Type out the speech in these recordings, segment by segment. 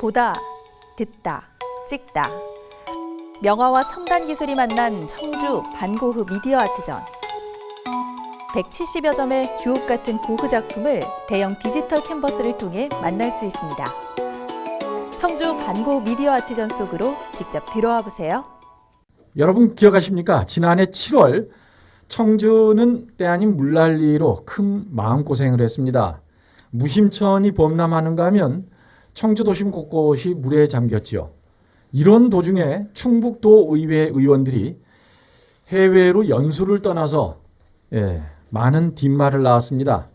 보다, 듣다, 찍다. 명화와 첨단 기술이 만난 청주 반고흐 미디어 아트전. 170여 점의 주옥 같은 고흐 작품을 대형 디지털 캔버스를 통해 만날 수 있습니다. 청주 반고흐 미디어 아트전 속으로 직접 들어와 보세요. 여러분 기억하십니까? 지난해 7월 청주는 때 아닌 물난리로 큰 마음고생을 했습니다. 무심천이 범람하는가 하면 청주 도심 곳곳이 물에 잠겼지요. 이런 도중에 충북도의회 의원들이 해외로 연수를 떠나서 많은 뒷말을 낳았습니다.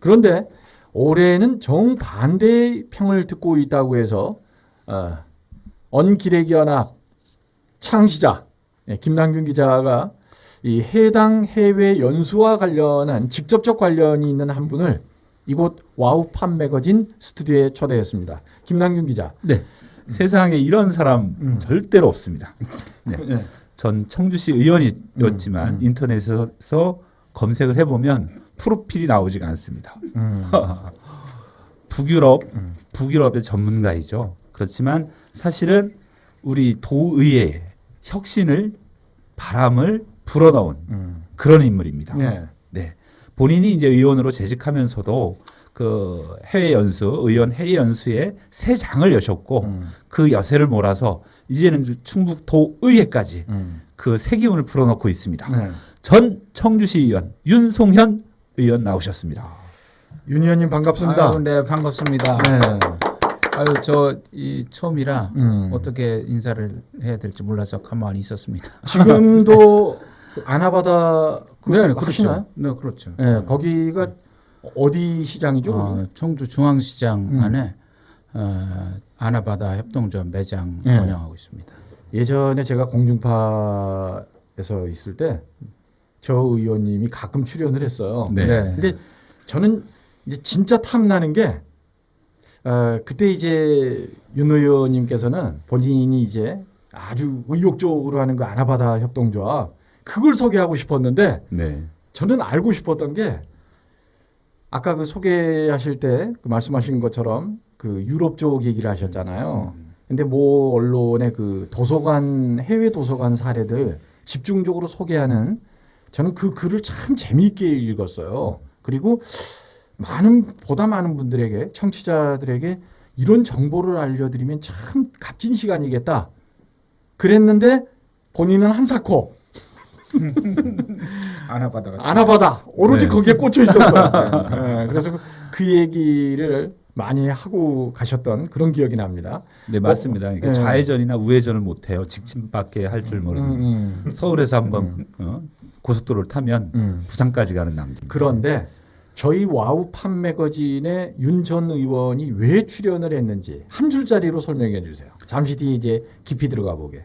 그런데 올해는 정반대의 평을 듣고 있다고 해서 언기레기연합 창시자 김남균 기자가 이 해당 해외 연수와 관련한 직접적 관련이 있는 한 분을 이곳 와우팜 매거진 스튜디오에 초대했습니다. 김남균 기자. 네. 세상에 이런 사람 절대로 없습니다. 네. 전 청주시 의원이었지만 인터넷에서 검색을 해보면 프로필이 나오지가 않습니다. 북유럽의 전문가이죠. 그렇지만 사실은 우리 도의회의 혁신을 바람을 불어넣은 그런 인물입니다. 네. 본인이 이제 의원으로 재직하면서도 그 의원 해외 연수에 세 장을 여셨고 그 여세를 몰아서 이제는 충북도의회까지 그 새 기운을 불어넣고 있습니다. 전 청주시 의원 윤송현 의원 나오셨습니다. 윤 의원님 반갑습니다. 네, 반갑습니다. 네. 이 처음이라 어떻게 인사를 해야 될지 몰라서 가만히 있었습니다. 지금도 아나바다 네, 하시나요? 네, 그렇죠. 네, 거기가 어디 시장이죠? 청주 중앙시장 안에 아나바다 협동조합 매장 네. 운영하고 있습니다. 예전에 제가 공중파에서 있을 때 저 의원님이 가끔 출연을 했어요. 네. 근데 저는 이제 진짜 탐나는 게 그때 이제 윤 의원님께서는 본인이 이제 아주 의욕적으로 하는 그 아나바다 협동조합 그걸 소개하고 싶었는데 네. 저는 알고 싶었던 게 아까 그 소개하실 때 그 말씀하신 것처럼 그 유럽 쪽 얘기를 하셨잖아요. 근데 뭐 언론의 그 도서관 해외 도서관 사례들 집중적으로 소개하는 저는 그 글을 참 재미있게 읽었어요. 그리고 보다 많은 분들에게 청취자들에게 이런 정보를 알려드리면 참 값진 시간이겠다. 그랬는데 본인은 한사코 아나바다 오로지 네. 거기에 꽂혀 있었어요. 네, 그래서 그 얘기를 많이 하고 가셨던 그런 기억이 납니다. 네, 맞습니다. 그러니까 네. 좌회전이나 우회전을 못해요. 직진밖에 할 줄 모르는. 서울에서 한번 고속도로를 타면 부산까지 가는 남자. 그런데 저희 와우 팜 매거진에 윤 전 의원이 왜 출연을 했는지 한 줄짜리로 설명해 주세요. 잠시 뒤에 이제 깊이 들어가 보게.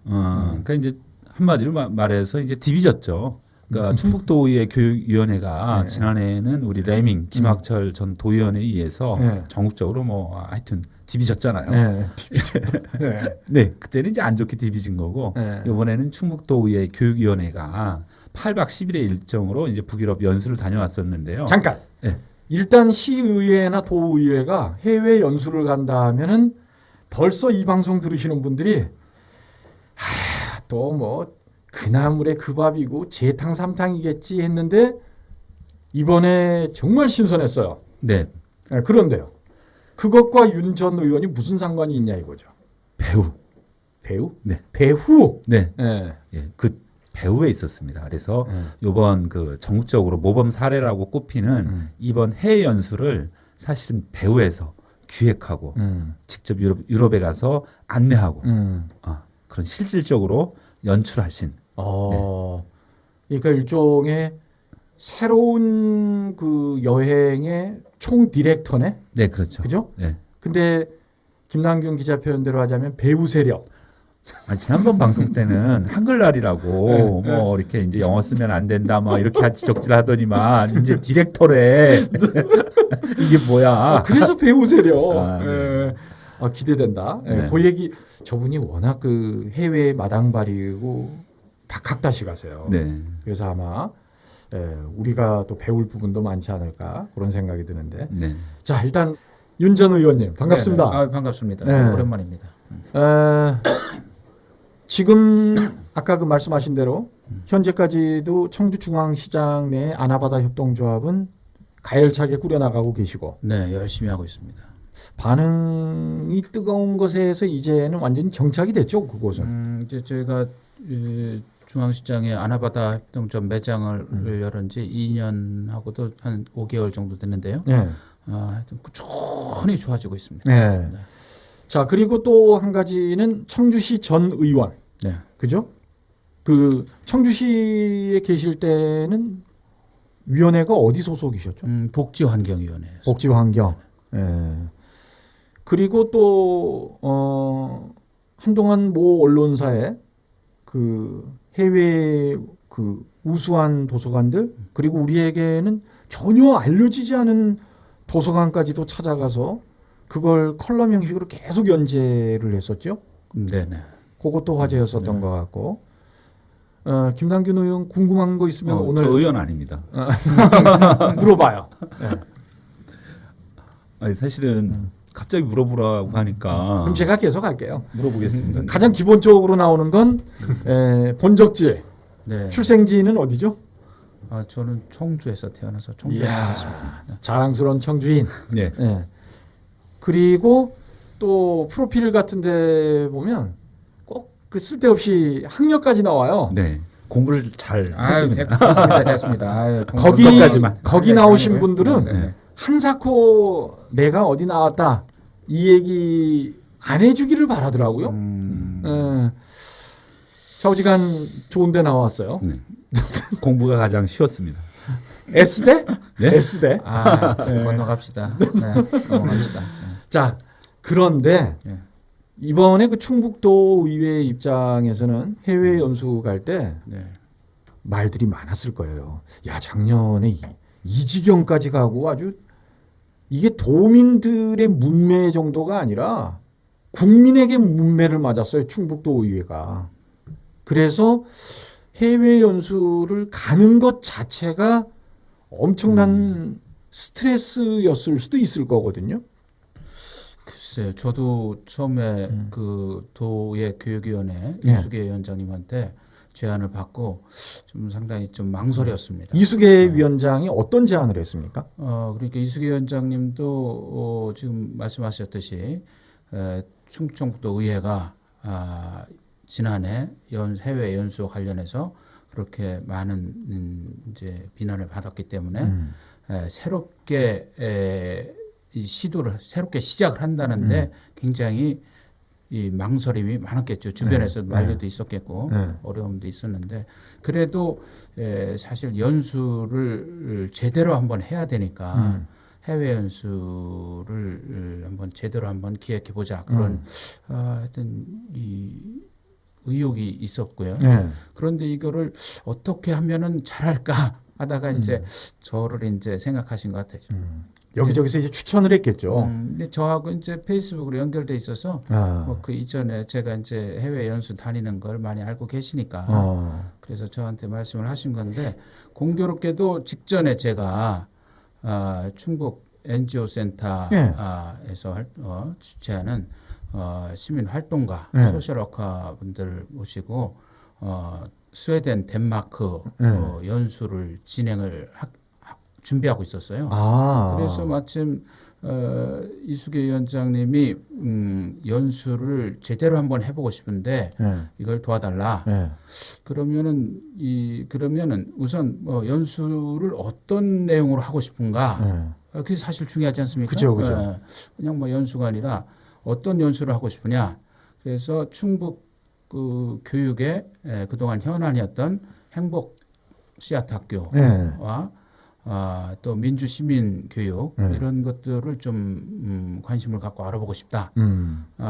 그러니까 이제 한마디로 말해서 이제 디비졌죠. 그러니까 충북도의회 교육위원회가 네. 지난해에는 우리 레밍 김학철 전 도의원에 의해서 네. 전국적으로 뭐 하여튼 디비졌잖아요. 네. 네, 그때는 이제 안 좋게 디비진 거고 네. 이번에는 충북도의회 교육위원회가 8박 10일의 일정으로 이제 북유럽 연수를 다녀왔었는데요. 잠깐. 네. 일단 시의회나 도의회가 해외 연수를 간다 하면은 벌써 이 방송 들으시는 분들이 또 뭐 그나물에 그 밥이고 재탕 삼탕이겠지 했는데 이번에 정말 신선했어요. 네, 네, 그런데요. 그것과 윤 전 의원이 무슨 상관이 있냐 이거죠. 배우. 네. 배후. 네. 네. 예, 그 배후에 있었습니다. 그래서 이번 그 전국적으로 모범 사례라고 꼽히는 이번 해외 연수를 사실은 배후에서 기획하고 직접 유럽에 가서 안내하고 그런 실질적으로 연출하신. 그러니까 일종의 새로운 그 여행의 총 디렉터네. 네, 그렇죠. 그죠? 네. 근데 김남균 기자 표현대로 하자면 배우 세력. 지난번 방송 때는 한글날이라고 뭐 이렇게 이제 영어 쓰면 안 된다 막 이렇게 지적질하더니만 이제 디렉터래. 이게 뭐야? 그래서 배우 세력. 네. 기대된다. 네. 그 얘기 저분이 워낙 그 해외 마당발이고 박학다식하세요. 네. 그래서 아마 우리가 또 배울 부분도 많지 않을까 그런 생각이 드는데. 네. 자, 일단 윤 전 의원님 반갑습니다. 네, 네. 아, 반갑습니다. 네. 오랜만입니다. 지금 아까 그 말씀하신 대로 현재까지도 청주중앙시장 내 아나바다 협동조합은 가열차게 꾸려나가고 계시고 네, 열심히 하고 있습니다. 반응이 뜨거운 것에서 이제는 완전히 정착이 됐죠, 그곳은. 이제 저희가 중앙시장에 아나바다 협동조합 매장을 열은 지 2년하고도 한 5개월 정도 됐는데요. 네. 하여튼 꾸준히 좋아지고 있습니다. 네. 네. 자, 그리고 또 한 가지는 청주시 전 의원. 네. 그죠? 그 청주시에 계실 때는 위원회가 어디 소속이셨죠? 복지환경위원회에서. 복지환경. 예. 그리고 또 한동안 모 언론사에 그 해외 그 우수한 도서관들 그리고 우리에게는 전혀 알려지지 않은 도서관까지도 찾아가서 그걸 컬럼 형식으로 계속 연재를 했었죠. 네네. 그것도 화제였었던 것 같고. 김남균 의원 궁금한 거 있으면 오늘 저 의원 아닙니다. 물어봐요. 네. 아니, 사실은 갑자기 물어보라고 하니까 그럼 제가 계속 할게요. 물어보겠습니다. 가장 기본적으로 나오는 건 본적지, 네. 출생지는 어디죠? 저는 청주에서 태어나서 청주에서 이야, 살았습니다. 네. 자랑스러운 청주인. 네. 예. 그리고 또 프로필 같은데 보면 꼭 그 쓸데없이 학력까지 나와요. 네. 공부를 잘 아유, 했습니다. 됐습니다. 아유, 거기 나오신 네, 분들은 네, 네. 한사코 내가 어디 나왔다 이 얘기 안 해주기를 바라더라고요. 좌우지간 좋은데 나왔어요. 네. 공부가 가장 쉬웠습니다. S대? 네? S대. 네. 건너갑시다. 네, 넘어갑시다. 자, 그런데 네. 이번에 그 충북도 의회 입장에서는 해외 연수 갈 때 네. 말들이 많았을 거예요. 야, 작년에 이 지경까지 가고 아주 이게 도민들의 문매 정도가 아니라 국민에게 문매를 맞았어요. 충북도 의회가. 그래서 해외 연수를 가는 것 자체가 엄청난 스트레스였을 수도 있을 거거든요. 글쎄요, 저도 처음에 그 도의 교육위원회 네. 이수계 위원장님한테 제안을 받고 좀 상당히 좀 망설였습니다. 이수계 위원장이 어떤 제안을 했습니까? 그러니까 이수계 위원장님도 지금 말씀하셨듯이 충청북도 의회가 지난해 해외 연수 관련해서 그렇게 많은 이제 비난을 받았기 때문에 새롭게 이 시도를 새롭게 시작을 한다는데 굉장히 이 망설임이 많았겠죠. 주변에서 만류도 있었겠고 어려움도 있었는데 그래도 사실 연수를 제대로 한번 해야 되니까 해외 연수를 한번 제대로 한번 기획해 보자 그런 하여튼 이 의욕이 있었고요. 네. 그런데 이거를 어떻게 하면은 잘할까 하다가 이제 저를 이제 생각하신 것 같아요. 여기저기서 이제 추천을 했겠죠. 근데 저하고 이제 페이스북으로 연결돼 있어서 뭐 그 이전에 제가 이제 해외 연수 다니는 걸 많이 알고 계시니까 그래서 저한테 말씀을 하신 건데 공교롭게도 직전에 제가 충북 NGO 센터에서 주최하는 시민 활동가 소셜워커 분들 모시고 스웨덴, 덴마크 연수를 진행을 준비하고 있었어요. 그래서 마침 이수계 위원장님이 연수를 제대로 한번 해보고 싶은데 이걸 도와달라. 그러면은 우선 뭐 연수를 어떤 내용으로 하고 싶은가? 그게 사실 중요하지 않습니까? 그죠. 그냥 뭐 연수가 아니라 어떤 연수를 하고 싶으냐? 그래서 충북 그 교육의 그동안 현안이었던 행복 씨앗 학교와 또 민주 시민 교육 이런 것들을 좀 관심을 갖고 알아보고 싶다.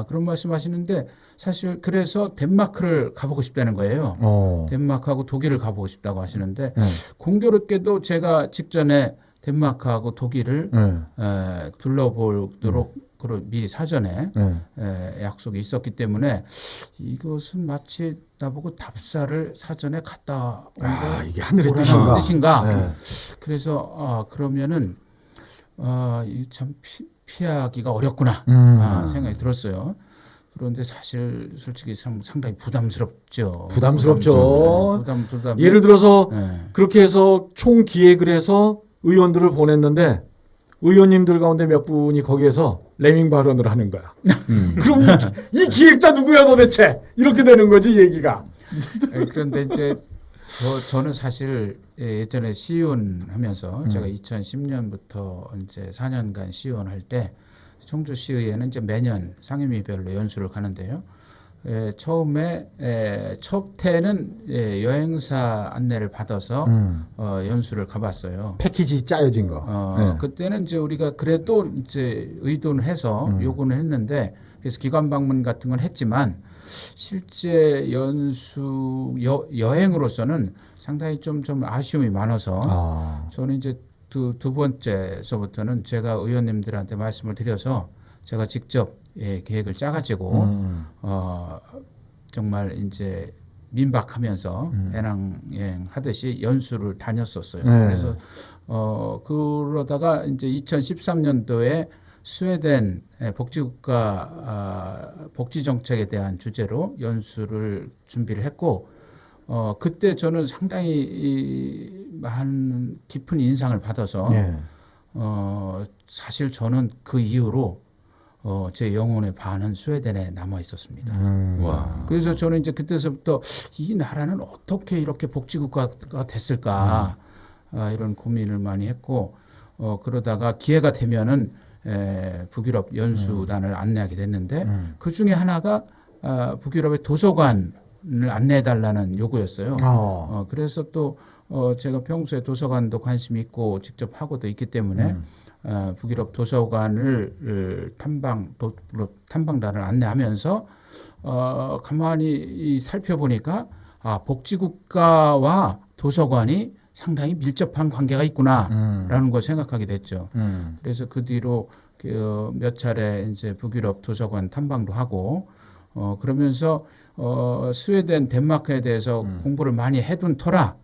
그런 말씀하시는데 사실 그래서 덴마크를 가보고 싶다는 거예요. 덴마크하고 독일을 가보고 싶다고 하시는데 공교롭게도 제가 직전에 덴마크하고 독일을 둘러보도록 미리 사전에 약속이 있었기 때문에 이것은 마치 나보고 답사를 사전에 갔다 온 거 이게 하늘의 뜻인가? 그래서 그러면은 이게 참 피하기가 어렵구나 생각이 들었어요. 그런데 사실 솔직히 상당히 부담스럽죠. 부담스럽죠. 부담. 예를 들어서 네. 그렇게 해서 총 기획을 해서 의원들을 보냈는데 의원님들 가운데 몇 분이 거기에서 레밍 발언을 하는 거야. 그럼 이 기획자 누구야 도대체? 이렇게 되는 거지 얘기가. 그런데 이제 저는 사실 예전에 시의원 하면서 제가 2010년부터 이제 4년간 시의원 할 때 청주시의회는 이제 매년 상임위별로 연수를 가는데요. 처음에 첫 해는 여행사 안내를 받아서 연수를 가봤어요. 패키지 짜여진 거. 네. 그때는 이제 우리가 그래도 이제 의논을 해서 요구는 했는데 그래서 기관 방문 같은 건 했지만 실제 연수 여행으로서는 상당히 좀 아쉬움이 많아서 저는 이제 두 번째서부터는 제가 의원님들한테 말씀을 드려서 제가 직접 계획을 짜가지고 정말 이제 민박하면서 배낭여행 하듯이 연수를 다녔었어요. 네. 그래서 그러다가 이제 2013년도에 스웨덴 복지국가 복지 정책에 대한 주제로 연수를 준비를 했고 그때 저는 상당히 많은 깊은 인상을 받아서 사실 저는 그 이후로 제 영혼의 반은 스웨덴에 남아 있었습니다. 와. 그래서 저는 이제 그때서부터 이 나라는 어떻게 이렇게 복지국가가 됐을까 이런 고민을 많이 했고 그러다가 기회가 되면은 북유럽 연수단을 안내하게 됐는데 그 중에 하나가 북유럽의 도서관을 안내해달라는 요구였어요. 그래서 또 제가 평소에 도서관도 관심이 있고 직접 하고도 있기 때문에 북유럽 도서관을 탐방단을 안내하면서 가만히 살펴보니까 복지국가와 도서관이 상당히 밀접한 관계가 있구나라는 걸 생각하게 됐죠. 그래서 그 뒤로 몇 차례 이제 북유럽 도서관 탐방도 하고 그러면서 스웨덴, 덴마크에 대해서 공부를 많이 해둔 터라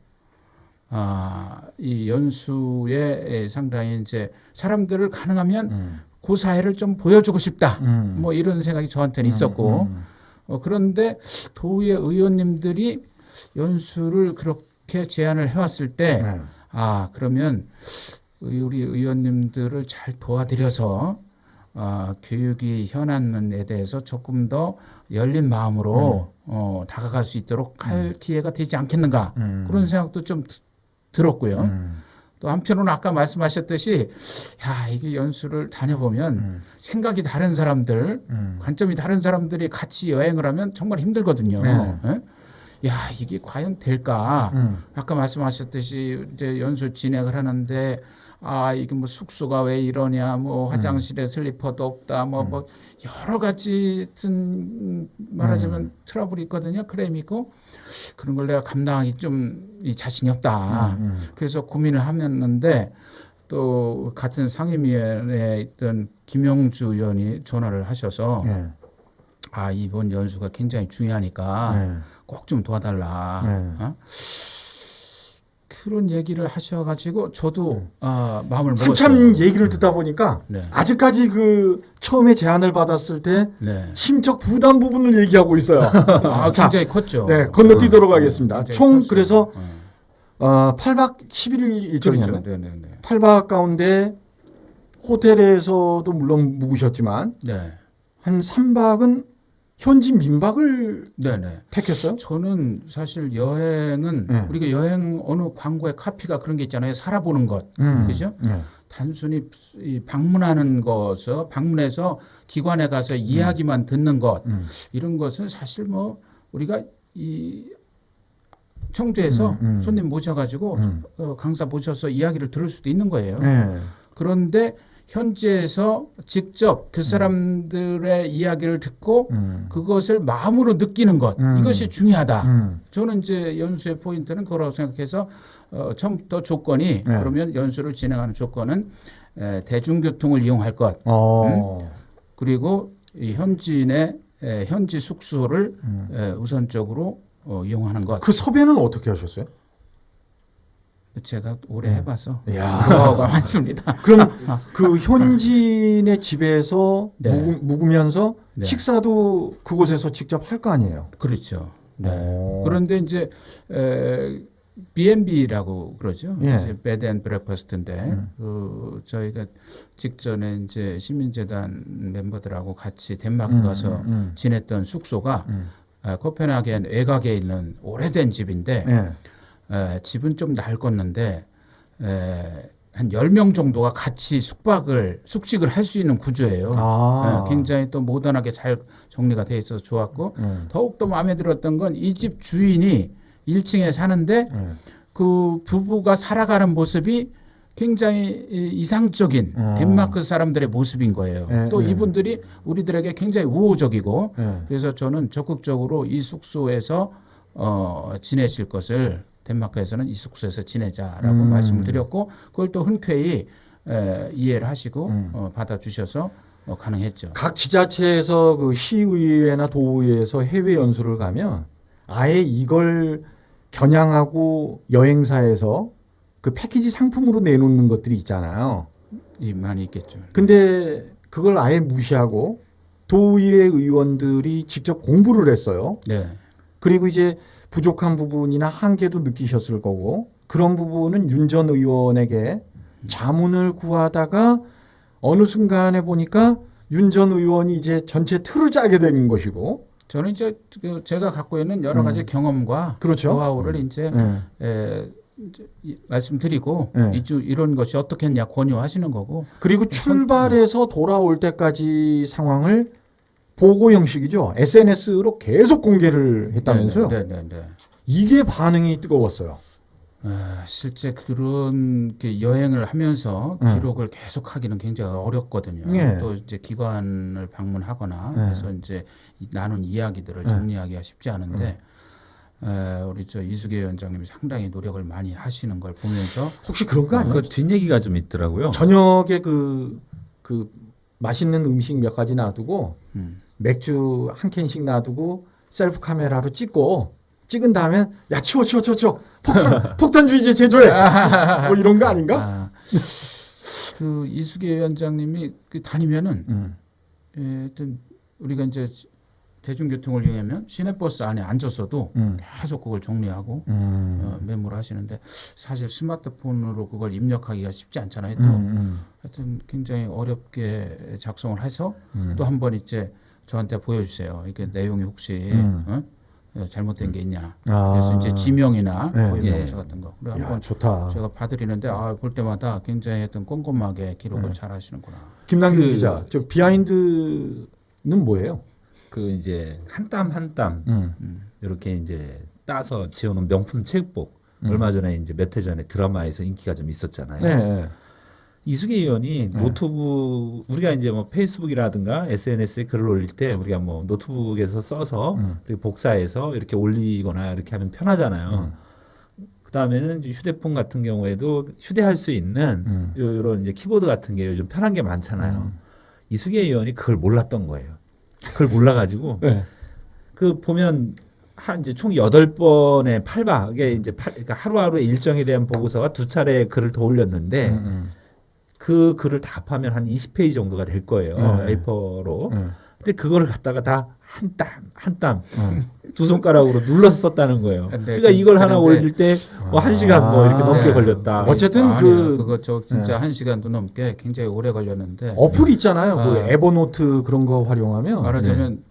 이 연수에 상당히 이제 사람들을 가능하면 그 사회를 좀 보여주고 싶다. 뭐 이런 생각이 저한테는 있었고 그런데 도의회 의원님들이 연수를 그렇게 제안을 해왔을 때 그러면 우리 의원님들을 잘 도와드려서 교육이 현안에 대해서 조금 더 열린 마음으로 다가갈 수 있도록 할 기회가 되지 않겠는가 그런 생각도 좀 들었고요. 또 한편으로는 아까 말씀하셨듯이 이게 연수를 다녀보면 생각이 다른 사람들, 관점이 다른 사람들이 같이 여행을 하면 정말 힘들거든요. 이게 과연 될까? 아까 말씀하셨듯이 이제 연수 진행을 하는데 이게 뭐 숙소가 왜 이러냐, 뭐 화장실에 슬리퍼도 없다, 뭐 여러 가지 말하자면 트러블이 있거든요. 크레임이 있고 그런 걸 내가 감당하기 좀 자신이 없다. 그래서 고민을 하면는데 또 같은 상임위원회에 있던 김영주 의원이 전화를 하셔서 이번 연수가 굉장히 중요하니까 꼭 좀 도와달라. 그런 얘기를 하셔가지고 저도 마음을 먹었어요. 한참 얘기를 듣다 보니까 네. 아직까지 그 처음에 제안을 받았을 때 네. 심적 부담 부분을 얘기하고 있어요. 굉장히 컸죠. 네, 건너뛰도록 하겠습니다. 총 컸어요. 그래서 8박 11일 일정이잖아요. 그렇죠. 네. 8박 가운데 호텔에서도 물론 묵으셨지만 네. 한 3박은 현지 민박을 네네. 택했어요? 저는 사실 여행은 우리가 여행 어느 광고에 카피가 그런 게 있잖아요. 살아보는 것, 그죠? 단순히 방문하는 것을 방문해서 기관에 가서 이야기만 듣는 것 이런 것은 사실 뭐 우리가 이 청주에서 손님 모셔가지고 강사 모셔서 이야기를 들을 수도 있는 거예요. 그런데 현지에서 직접 그 사람들의 이야기를 듣고 그것을 마음으로 느끼는 것 이것이 중요하다. 저는 이제 연수의 포인트는 그거라고 생각해서 처음부터 조건이 그러면 연수를 진행하는 조건은 대중교통을 이용할 것 그리고 이 현지인의 현지 숙소를 우선적으로 이용하는 것. 그 섭외는 어떻게 하셨어요? 제가 오래 네. 해봐서 야. 노하우가 많습니다. 그럼 그 현지인의 집에서 네. 묵으면서 네. 식사도 그곳에서 직접 할 거 아니에요? 그렇죠. 네. 오. 그런데 이제 B&B라고 그러죠. 예. 이제 베드 앤 브렉퍼스트인데 그 저희가 직전에 이제 시민재단 멤버들하고 같이 덴마크 가서 지냈던 숙소가 코펜하겐 외곽에 있는 오래된 집인데 예. 집은 좀 낡았는데 한 10명 정도가 같이 숙식을 할 수 있는 구조예요. 아. 굉장히 또 모던하게 잘 정리가 돼 있어서 좋았고 더욱더 마음에 들었던 건 이 집 주인이 1층에 사는데 그 부부가 살아가는 모습이 굉장히 이상적인 덴마크 사람들의 모습인 거예요. 또 이분들이 우리들에게 굉장히 우호적이고 그래서 저는 적극적으로 이 숙소에서 지내실 것을 덴마크에서는 이 숙소에서 지내자라고 말씀을 드렸고 그걸 또 흔쾌히 이해를 하시고 받아주셔서 가능했죠. 각 지자체에서 그 시의회나 도의회에서 해외 연수를 가면 아예 이걸 겨냥하고 여행사에서 그 패키지 상품으로 내놓는 것들이 있잖아요. 많이 있겠죠. 근데 그걸 아예 무시하고 도의회 의원들이 직접 공부를 했어요. 네. 그리고 이제 부족한 부분이나 한계도 느끼셨을 거고 그런 부분은 윤 전 의원에게 자문을 구하다가 어느 순간에 보니까 윤 전 의원이 이제 전체 틀을 짜게 된 것이고 저는 이제 제가 갖고 있는 여러 가지 경험과 그렇죠. 노하우를 이제 말씀드리고 네. 이런 것이 어떻겠냐 권유하시는 거고 그리고 출발해서 돌아올 때까지 상황을 보고 형식이죠. SNS로 계속 공개를 했다면서요. 네. 이게 반응이 뜨거웠어요. 실제 그런 여행을 하면서 기록을 계속하기는 굉장히 어렵거든요. 네. 또 이제 기관을 방문하거나 해서 이제 나눈 이야기들을 정리하기가 쉽지 않은데 우리 저 이수계 위원장님이 상당히 노력을 많이 하시는 걸 보면서 혹시 그런 거 아니에요? 그 뒷얘기가 좀 있더라고요. 저녁에 그 맛있는 음식 몇 가지 놔두고 맥주 한 캔씩 놔두고 셀프 카메라로 찍은 다음에 야 치워 폭탄주의제 제조해 뭐 이런 거 아닌가? 그 이수계 위원장님이 다니면은 하여튼 우리가 이제 대중교통을 이용하면 시내버스 안에 앉았어도 계속 그걸 정리하고 메모를 하시는데 사실 스마트폰으로 그걸 입력하기가 쉽지 않잖아요. 또 하여튼 굉장히 어렵게 작성을 해서 또 한 번 이제 저한테 보여주세요. 이게 내용이 혹시 잘못된 게 있냐. 그래서 이제 지명이나 고유명사 같은 거. 그래 한번 좋다. 제가 봐드리는데 볼 때마다 굉장히 하여튼 꼼꼼하게 기록을 잘 하시는구나. 김남균 기자, 저 비하인드는 뭐예요? 그 이제 한 땀 한 땀 이렇게 이제 따서 지어놓은 명품 책복. 얼마 전에 이제 몇 해 전에 드라마에서 인기가 좀 있었잖아요. 네. 이수계 의원이 노트북 우리가 이제 뭐 페이스북이라든가 SNS에 글을 올릴 때 우리가 뭐 노트북에서 써서 그리고 복사해서 이렇게 올리거나 이렇게 하면 편하잖아요. 그 다음에는 이제 휴대폰 같은 경우에도 휴대할 수 있는 이런 이제 키보드 같은 게 요즘 편한 게 많잖아요. 이수계 의원이 그걸 몰랐던 거예요. 그걸 몰라가지고 그 보면 이제 총 8번의 8박에 이제 그러니까 하루하루 일정에 대한 보고서가 2차례 글을 더 올렸는데 그 글을 다 합하면 한 20페이지 정도가 될 거예요. A4로. 근데 그거를 갖다가 다 한 땀 두 손가락으로 눌러서 썼다는 거예요. 그러니까 이걸 하나 올릴 때 뭐 1시간 뭐 이렇게 넘게 걸렸다. 어쨌든 그거 저 진짜 1시간도 넘게 굉장히 오래 걸렸는데 어플 있잖아요. 그 에버노트 그런 거 활용하면 말하자면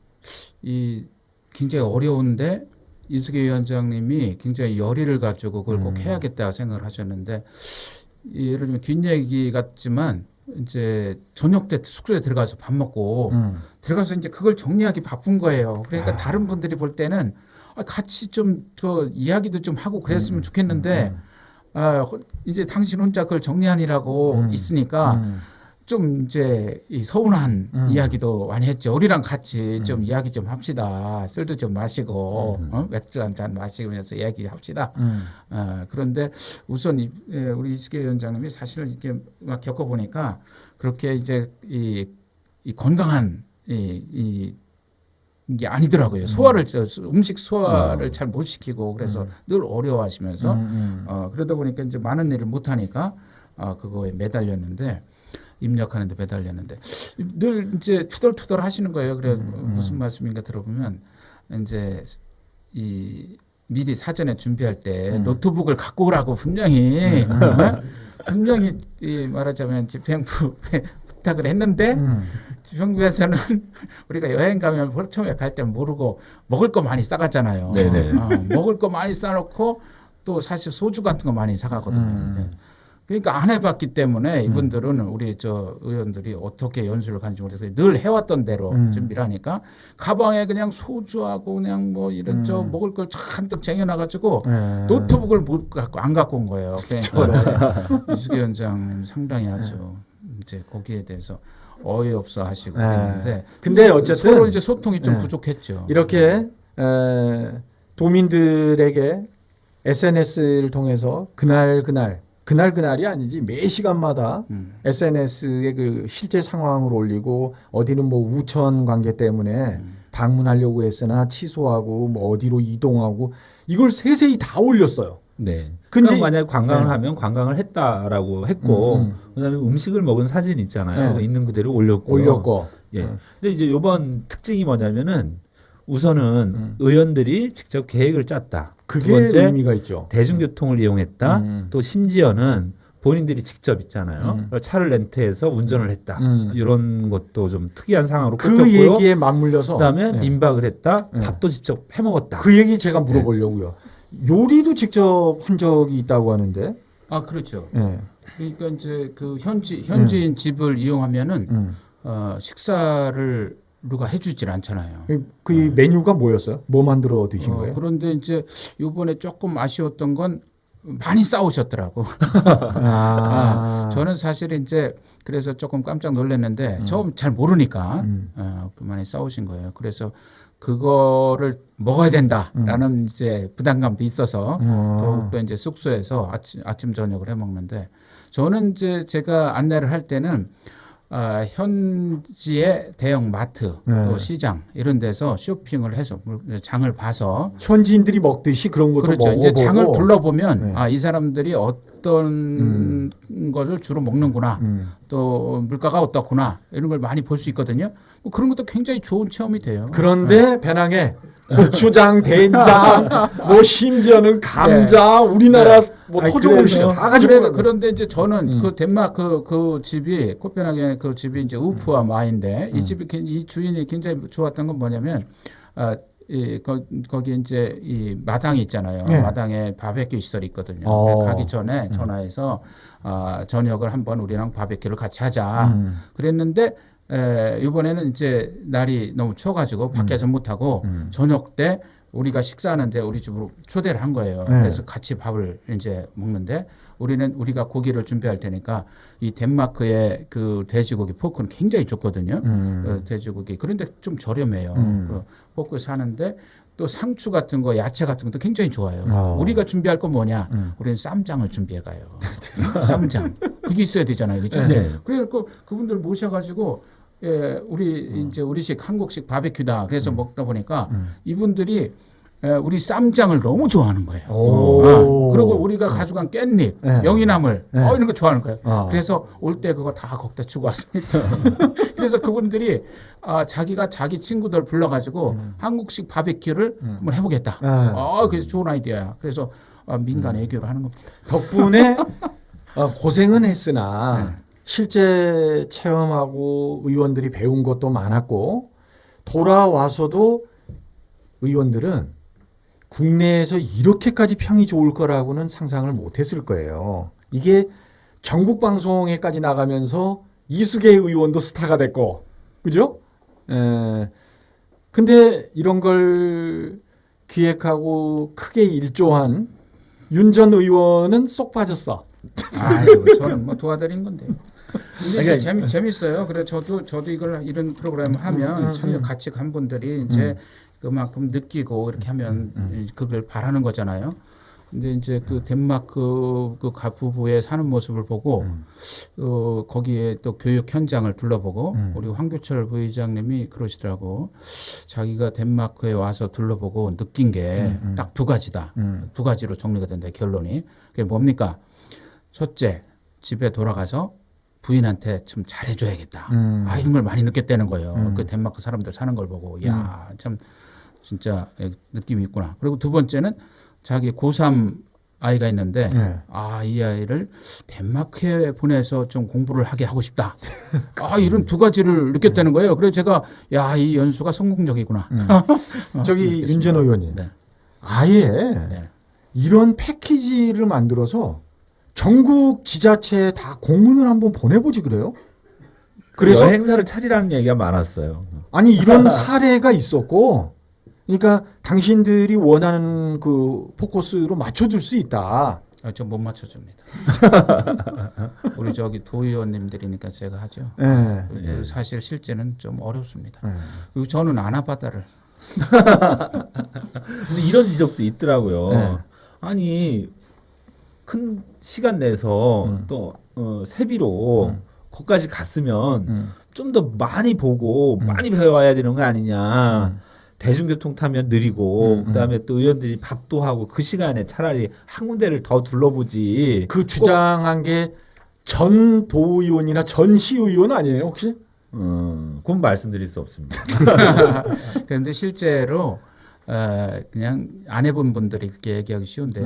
이 굉장히 어려운데 이수계 위원장님이 굉장히 열의를 가지고 그걸 꼭 해야겠다 생각을 하셨는데 예를 들면 뒷얘기 같지만 이제 저녁 때 숙소에 들어가서 밥 먹고 들어가서 이제 그걸 정리하기 바쁜 거예요. 그러니까 다른 분들이 볼 때는 같이 좀 그 이야기도 좀 하고 그랬으면 좋겠는데 이제 당신 혼자 그걸 정리하느라고 있으니까 좀 이제 이 서운한 이야기도 많이 했죠. 우리랑 같이 좀 이야기 좀 합시다. 술도 좀 마시고 맥주 한 잔 마시면서 이야기합시다. 그런데 우선 우리 이수계 위원장님이 사실은 이렇게 막 겪어보니까 그렇게 이제 이 건강한 이 게 아니더라고요. 소화를 음식 소화를 잘 못 시키고 그래서 늘 어려워하시면서 그러다 보니까 이제 많은 일을 못 하니까 그거에 매달렸는데 입력하는데 매달렸는데 늘 이제 투덜투덜 하시는 거예요. 그래 무슨 말씀인가 들어보면 이제 이 미리 사전에 준비할 때 노트북을 갖고 오라고 분명히 분명히 말하자면 집행부 부탁을 했는데 집행부에서는 우리가 여행 가면 처음에 갈 때 모르고 먹을 거 많이 싸갔잖아요. 먹을 거 많이 싸놓고 또 사실 소주 같은 거 많이 사가거든요. 네. 그러니까 안 해봤기 때문에 이분들은 우리 저 의원들이 어떻게 연수를 가는지 모르겠어요. 늘 해왔던 대로 준비를 하니까 가방에 그냥 소주하고 그냥 뭐 이런 저 먹을 걸 잔뜩 쟁여놔가지고 노트북을 못 갖고 안 갖고 온 거예요. 그러니까 이수계 위원장 상당히 아주 이제 거기에 대해서 어이없어 하시고 그랬는데 근데 어쨌든 서로 이제 소통이 좀 부족했죠. 이렇게 도민들에게 SNS를 통해서 그날이 아니지 매 시간마다 SNS에 그 실제 상황을 올리고 어디는 뭐 우천 관계 때문에 방문하려고 했으나 취소하고 뭐 어디로 이동하고 이걸 세세히 다 올렸어요. 네. 근데 그럼 만약 관광을 하면 관광을 했다라고 했고 그다음에 음식을 먹은 사진 있잖아요. 있는 그대로 올렸고. 예. 근데 이제 이번 특징이 뭐냐면은 우선은 의원들이 직접 계획을 짰다. 그게 두 번째, 의미가 있죠. 대중교통을 이용했다. 또 심지어는 본인들이 직접 있잖아요. 차를 렌트해서 운전을 했다. 이런 것도 좀 특이한 상황으로 그 꼽혔고요. 얘기에 맞물려서 그다음에 민박을 했다. 밥도 직접 해먹었다. 그 얘기 제가 물어보려고요. 요리도 직접 한 적이 있다고 하는데. 아 그렇죠. 예. 그러니까 이제 그 현지인 집을 이용하면은 식사를 누가 해주질 않잖아요. 그 메뉴가 뭐였어요? 뭐 만들어 드신 거예요? 그런데 이제 이번에 조금 아쉬웠던 건 많이 싸우셨더라고. 저는 사실 이제 그래서 조금 깜짝 놀랐는데 처음 잘 모르니까 많이 싸우신 거예요. 그래서 그거를 먹어야 된다라는 이제 부담감도 있어서 더욱더 이제 숙소에서 아침 저녁을 해 먹는데 저는 이제 제가 안내를 할 때는 현지의 대형 마트, 또 시장 이런 데서 쇼핑을 해서 장을 봐서 현지인들이 먹듯이 그런 것도 그렇죠. 먹어보고 이제 장을 둘러보면 이 사람들이 어떤 거를 주로 먹는구나, 또 물가가 어떻구나 이런 걸 많이 볼 수 있거든요. 뭐 그런 것도 굉장히 좋은 체험이 돼요. 그런데 배낭에 고추장, 된장, 뭐 심지어는 감자, 우리나라 뭐 토종 음식 다 가지고. 그런데 이제 저는 그 덴마크 그 집이 코펜하겐의 그 집이 이제 우프와 마인데 이 집이 이 주인이 굉장히 좋았던 건 뭐냐면 거기 이제 이 마당이 있잖아요. 마당에 바베큐 시설이 있거든요. 가기 전에 전화해서 저녁을 한번 우리랑 바베큐를 같이 하자. 그랬는데 이번에는 이제 날이 너무 추워가지고 밖에서 못하고 저녁 때 우리가 식사하는데 우리 집으로 초대를 한 거예요. 그래서 같이 밥을 이제 먹는데 우리가 고기를 준비할 테니까 이 덴마크의 그 돼지고기 포크는 굉장히 좋거든요. 돼지고기. 그런데 좀 저렴해요. 그 포크 사는데 또 상추 같은 거, 야채 같은 것도 굉장히 좋아요. 우리가 준비할 건 뭐냐? 우리는 쌈장을 준비해 가요. 쌈장. 그게 있어야 되잖아요. 그렇죠? 네. 그래서 그분들 모셔가지고 우리 이제 우리식 한국식 바베큐다. 그래서 먹다 보니까 이분들이 우리 쌈장을 너무 좋아하는 거예요. 그리고 우리가 가져간 깻잎, 명이나물 이런 거 좋아하는 거예요. 그래서 올 때 그거 다 거기다 주고 왔습니다. 그래서 그분들이 자기가 자기 친구들 불러가지고 한국식 바베큐를 한번 해보겠다. 그래서 좋은 아이디어야. 그래서 민간 애교를 하는 겁니다. 덕분에 고생은 했으나 실제 체험하고 의원들이 배운 것도 많았고 돌아와서도 의원들은 국내에서 이렇게까지 평이 좋을 거라고는 상상을 못했을 거예요. 이게 전국 방송에까지 나가면서 이수계 의원도 스타가 됐고, 그죠? 근데 이런 걸 기획하고 크게 일조한 윤 전 의원은 쏙 빠졌어. 아유, 저는 뭐 도와드린 건데요. 근데 재밌어요. 그래 저도 이런 프로그램을 하면 참 같이 간 분들이 이제 그만큼 느끼고 이렇게 하면 그걸 바라는 거잖아요. 근데 이제 그 덴마크 그 부부의 사는 모습을 보고 거기에 또 교육 현장을 둘러보고 우리 황교철 부의장님이 그러시더라고. 자기가 덴마크에 와서 둘러보고 느낀 게 딱 두 가지다. 두 가지로 정리가 된다. 결론이. 그게 뭡니까? 첫째, 집에 돌아가서 부인한테 좀 잘해줘야겠다. 아, 이런 걸 많이 느꼈다는 거예요. 그 덴마크 사람들 사는 걸 보고, 야, 참 진짜 느낌이 있구나. 그리고 두 번째는 자기 고3 아이가 있는데, 아, 이 아이를 덴마크에 보내서 좀 공부를 하게 하고 싶다. 아, 이런 두 가지를 느꼈다는 거예요. 그래서 제가, 야, 이 연수가 성공적이구나. 저기 윤 전 의원님, 네. 아예 네. 이런 패키지를 만들어서 전국 지자체에 다 공문을 한번 보내보지 그래요? 그래서 행사를 차리라는 얘기가 많았어요. 아니 이런 사례가 있었고, 그러니까 당신들이 원하는 그 포커스로 맞춰줄 수 있다. 아, 저 못 맞춰줍니다. 우리 저기 도의원님들이니까 제가 하죠. 네. 그 사실 실제는 좀 어렵습니다. 그리고 저는 아나바다를. 근데 이런 지적도 있더라고요. 네. 아니 큰 시간 내서 또 세비로 거기까지 갔으면 좀 더 많이 보고 많이 배워와야 되는 거 아니냐. 대중교통 타면 느리고 그다음에 또 의원들이 밥도 하고 그 시간에 차라리 한 군데를 더 둘러보지. 그 주장한 게 전 도의원이나 전 시의원 아니에요 혹시? 그건 말씀드릴 수 없습니다. 그런데 실제로 그냥 안 해본 분들이 그렇게 얘기하기 쉬운데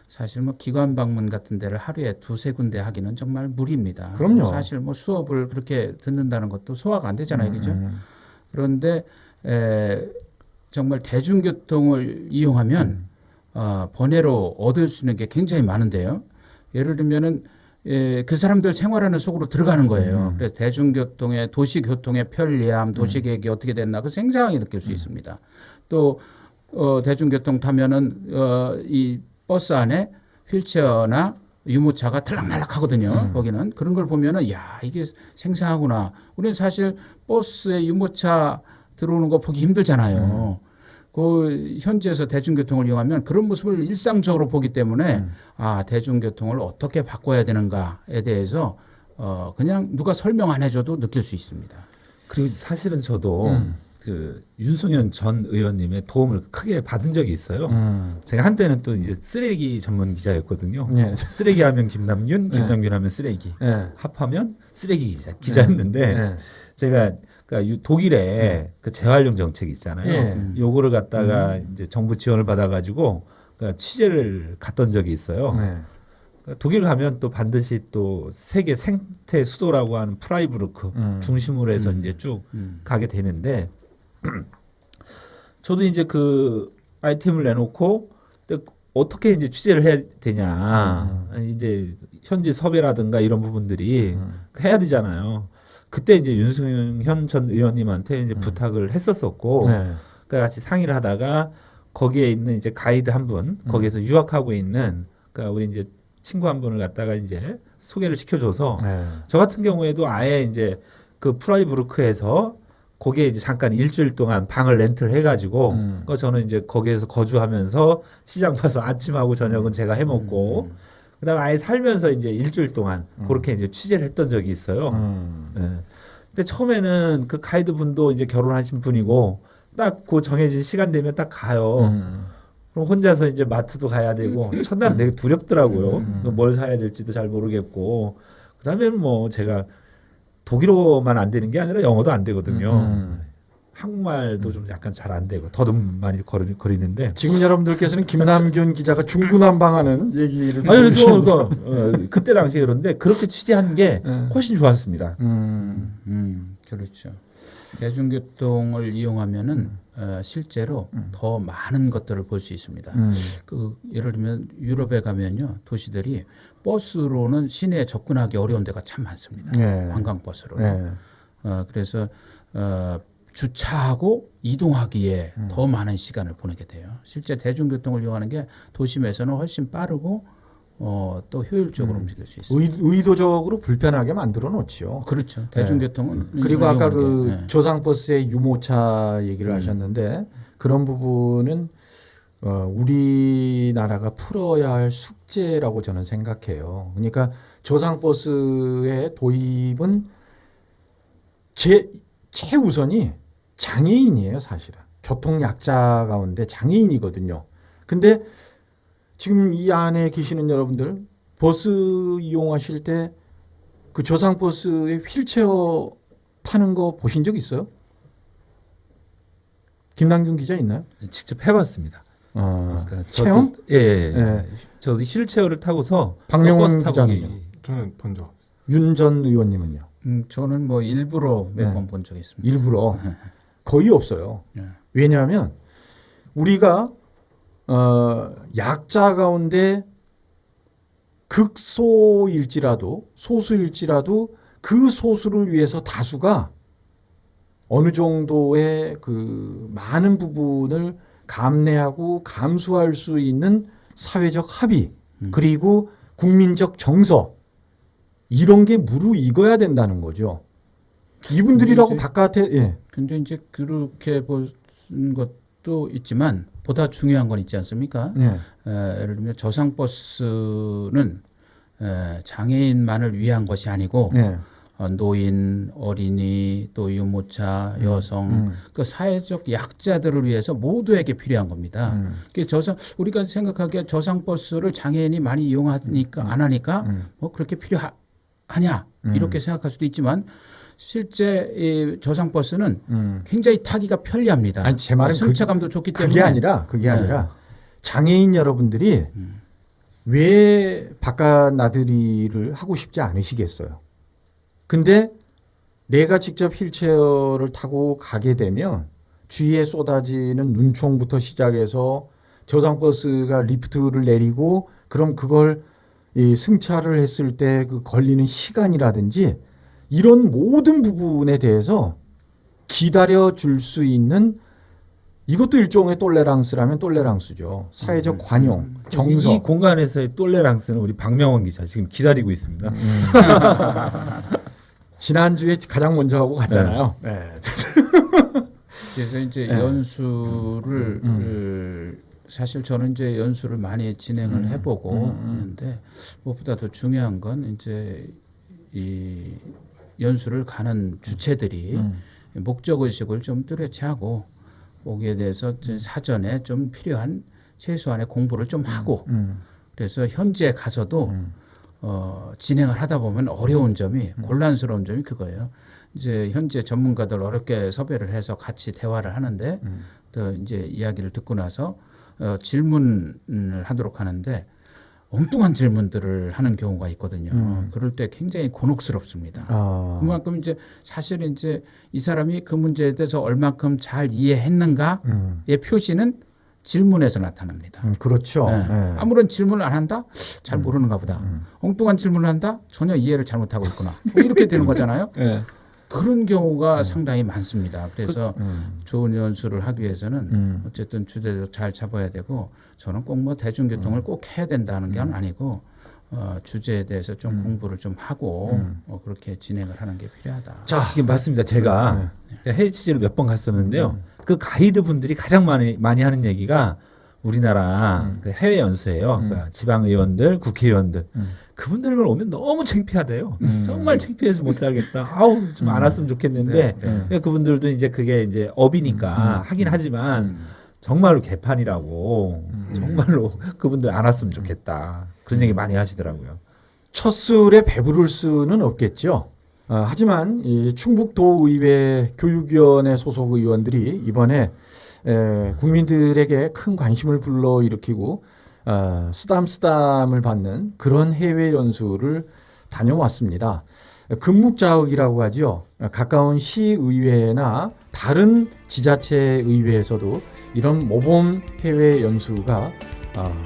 사실 뭐 기관 방문 같은 데를 하루에 두세 군데 하기는 정말 무리입니다. 그럼요. 사실 뭐 수업을 그렇게 듣는다는 것도 소화가 안 되잖아요, 그죠? 그런데 정말 대중교통을 이용하면 번외로 얻을 수 있는 게 굉장히 많은데요. 예를 들면은 그 사람들 생활하는 속으로 들어가는 거예요. 그래서 대중교통의 도시교통의 편리함, 도시계획이 어떻게 됐나 그 생생하게 느낄 수 있습니다. 또 대중교통 타면은 이 버스 안에 휠체어나 유모차가 들락날락 하거든요. 거기는 그런 걸 보면은 야 이게 생생하구나. 우리는 사실 버스에 유모차 들어오는 거 보기 힘들잖아요. 그 현지에서 대중교통을 이용하면 그런 모습을 일상적으로 보기 때문에 아 대중교통을 어떻게 바꿔야 되는가에 대해서 그냥 누가 설명 안 해줘도 느낄 수 있습니다. 그리고 사실은 저도 그 윤석열 전 의원님의 도움을 크게 받은 적이 있어요. 제가 한때는 또 이제 쓰레기 전문 기자였거든요. 네. 쓰레기 하면 김남균, 김남균 하면 쓰레기, 합하면 쓰레기 기자였는데 제가 그러니까 독일에 그 재활용 정책이 있잖아요. 요거를 갖다가 이제 정부 지원을 받아가지고 그러니까 취재를 갔던 적이 있어요. 그러니까 독일 가면 또 반드시 또 세계 생태 수도라고 하는 프라이부르크 중심으로 해서 이제 쭉 가게 되는데 저도 이제 그 아이템을 내놓고 어떻게 이제 취재를 해야 되냐 이제 현지 섭외라든가 이런 부분들이 해야 되잖아요. 그때 이제 윤석열 전 의원님한테 이제 부탁을 했었었고, 그러니까 같이 상의를 하다가 거기에 있는 이제 가이드 한 분, 거기에서 유학하고 있는, 그러니까 우리 이제 친구 한 분을 갖다가 이제 소개를 시켜줘서, 저 같은 경우에도 아예 이제 그 프라이부르크에서 거기에 이제 잠깐 일주일 동안 방을 렌트를 해가지고, 그러니까 저는 이제 거기에서 거주하면서 시장 봐서 아침하고 저녁은 제가 해먹고, 그다음에 아예 살면서 이제 일주일 동안 그렇게 이제 취재를 했던 적이 있어요. 네. 근데 처음에는 그 가이드 분도 이제 결혼하신 분이고 딱 그 정해진 시간 되면 딱 가요. 그럼 혼자서 이제 마트도 가야 되고 첫날은 되게 두렵더라고요. 뭘 사야 될지도 잘 모르겠고 그다음에는 뭐 제가 독일어만 안 되는 게 아니라 영어도 안 되거든요. 한국말도 좀 약간 잘 안 되고 더듬 많이 거리는데 지금 여러분들께서는 김남균 기자가 중구난방하는 얘기를 듣고 아니 계십니다. 그래서 그때 당시에 그런데 그렇게 취재한 게 훨씬 좋았습니다. 그렇죠. 대중교통을 이용하면은 실제로 더 많은 것들을 볼 수 있습니다. 그 예를 들면 유럽에 가면요 도시들이 버스로는 시내에 접근하기 어려운 데가 참 많습니다. 관광버스로. 그래서 주차하고 이동하기에 더 많은 시간을 보내게 돼요. 실제 대중교통을 이용하는 게 도심에서는 훨씬 빠르고 또 효율적으로 움직일 수 있습니다. 의도적으로 불편하게 만들어 놓지요. 그렇죠. 대중교통은 그리고 아까 그 게, 조상버스의 유모차 얘기를 하셨는데 그런 부분은 우리나라가 풀어야 할 숙제라고 저는 생각해요. 그러니까 저상버스의 도입은 최우선이 장애인이에요, 사실은. 교통약자 가운데 장애인이거든요. 근데 지금 이 안에 계시는 여러분들 버스 이용하실 때 그 저상버스에 휠체어 타는 거 보신 적 있어요? 김남균 기자 있나요? 직접 해봤습니다. 그러니까 체험? 예. 저도 휠체어를 타고서 박명훈 버스 타고 기자는요? 저는 본 적. 윤 전 의원님은요? 저는 뭐 일부러 몇 네. 번 본 적이 있습니다. 일부러 거의 없어요. 네. 왜냐하면 우리가 약자 가운데 극소일지라도 소수일지라도 그 소수를 위해서 다수가 어느 정도의 그 많은 부분을 감내하고 감수할 수 있는 사회적 합의 그리고 국민적 정서 이런 게 무르익어야 된다는 거죠. 이분들이라고 바깥에 근데 이제 그렇게 본 것도 있지만 보다 중요한 건 있지 않습니까? 예를 들면 저상버스는 장애인만을 위한 것이 아니고 노인, 어린이, 또 유모차, 여성, 그 사회적 약자들을 위해서 모두에게 필요한 겁니다. 우리가 생각하기에 저상버스를 장애인이 많이 이용하니까 안 하니까 뭐 그렇게 필요하냐 이렇게 생각할 수도 있지만 실제 이 저상버스는 굉장히 타기가 편리합니다. 아니, 제 말은 승차감도 좋기 때문에 그게 아니라 장애인 여러분들이 왜 바깥 나들이를 하고 싶지 않으시겠어요? 근데 내가 직접 휠체어를 타고 가게 되면 주위에 쏟아지는 눈총부터 시작해서 저상버스가 리프트를 내리고 그럼 그걸 이 승차를 했을 때 그 걸리는 시간이라든지 이런 모든 부분에 대해서 기다려 줄 수 있는 이것도 일종의 똘레랑스라면 똘레랑스죠. 사회적 관용, 정서. 이 공간에서의 똘레랑스는 우리 박명원 기자 지금 기다리고 있습니다. 지난주에 가장 먼저 하고 갔잖아요. 그래서 이제 연수를 사실 저는 이제 연수를 많이 진행을 해보고 있는데 무엇보다 더 중요한 건 이제 이 연수를 가는 주체들이 목적 의식을 좀 뚜렷이 하고 거기에 대해서 사전에 좀 필요한 최소한의 공부를 좀 하고 그래서 현지에 가서도 진행을 하다 보면 어려운 점이 곤란스러운 점이 그거예요. 이제 현재 전문가들 어렵게 섭외를 해서 같이 대화를 하는데 또 이제 이야기를 듣고 나서 질문을 하도록 하는데 엉뚱한 질문들을 하는 경우가 있거든요. 그럴 때 굉장히 곤혹스럽습니다. 그만큼 이제 사실 이제 이 사람이 그 문제에 대해서 얼마큼 잘 이해했는가의 표시는 질문에서 나타납니다. 그렇죠. 아무런 질문을 안 한다? 잘 모르는가 보다. 엉뚱한 질문을 한다? 전혀 이해를 잘못하고 있구나. 뭐 이렇게 되는 거잖아요. 그런 경우가 상당히 많습니다. 그래서 좋은 연수를 하기 위해서는 어쨌든 주제도 잘 잡아야 되고 저는 꼭 뭐 대중교통을 꼭 해야 된다는 게 아니고 주제에 대해서 좀 공부를 좀 하고 그렇게 진행을 하는 게 필요하다. 자, 이게 맞습니다. 제가 해외 취재를 몇 번 갔었는데요. 그 가이드 분들이 가장 많이 하는 얘기가 우리나라 그 해외 연수예요. 그러니까 지방 의원들, 국회의원들 그분들만 오면 너무 창피하대요. 정말 창피해서 못 살겠다. 아우 좀 안 왔으면 좋겠는데 그러니까 그분들도 이제 그게 이제 업이니까 하긴 하지만 정말로 개판이라고 정말로 그분들 안 왔으면 좋겠다. 그런 얘기 많이 하시더라고요. 첫 술에 배부를 수는 없겠죠. 하지만 이 충북도의회 교육위원회 소속 의원들이 이번에 국민들에게 큰 관심을 불러일으키고 쓰담쓰담을 받는 그런 해외 연수를 다녀왔습니다. 금묵자흑이라고 하죠. 가까운 시의회나 다른 지자체 의회에서도 이런 모범 해외 연수가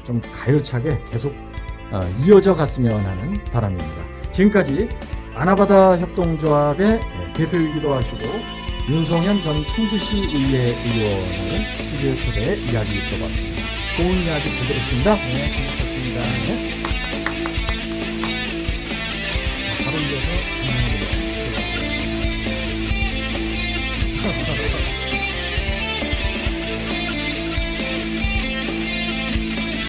좀 가열차게 계속 이어져 갔으면 하는 바람입니다. 지금까지 아나바다 협동조합의 대표이기도 하시고 윤성현 전 청주시 의회 의원을 스튜디오 초대해 이야기 들어봤습니다. 좋은 이야기 잘 들었습니다. 네, 재밌었습니다. 바로 이어서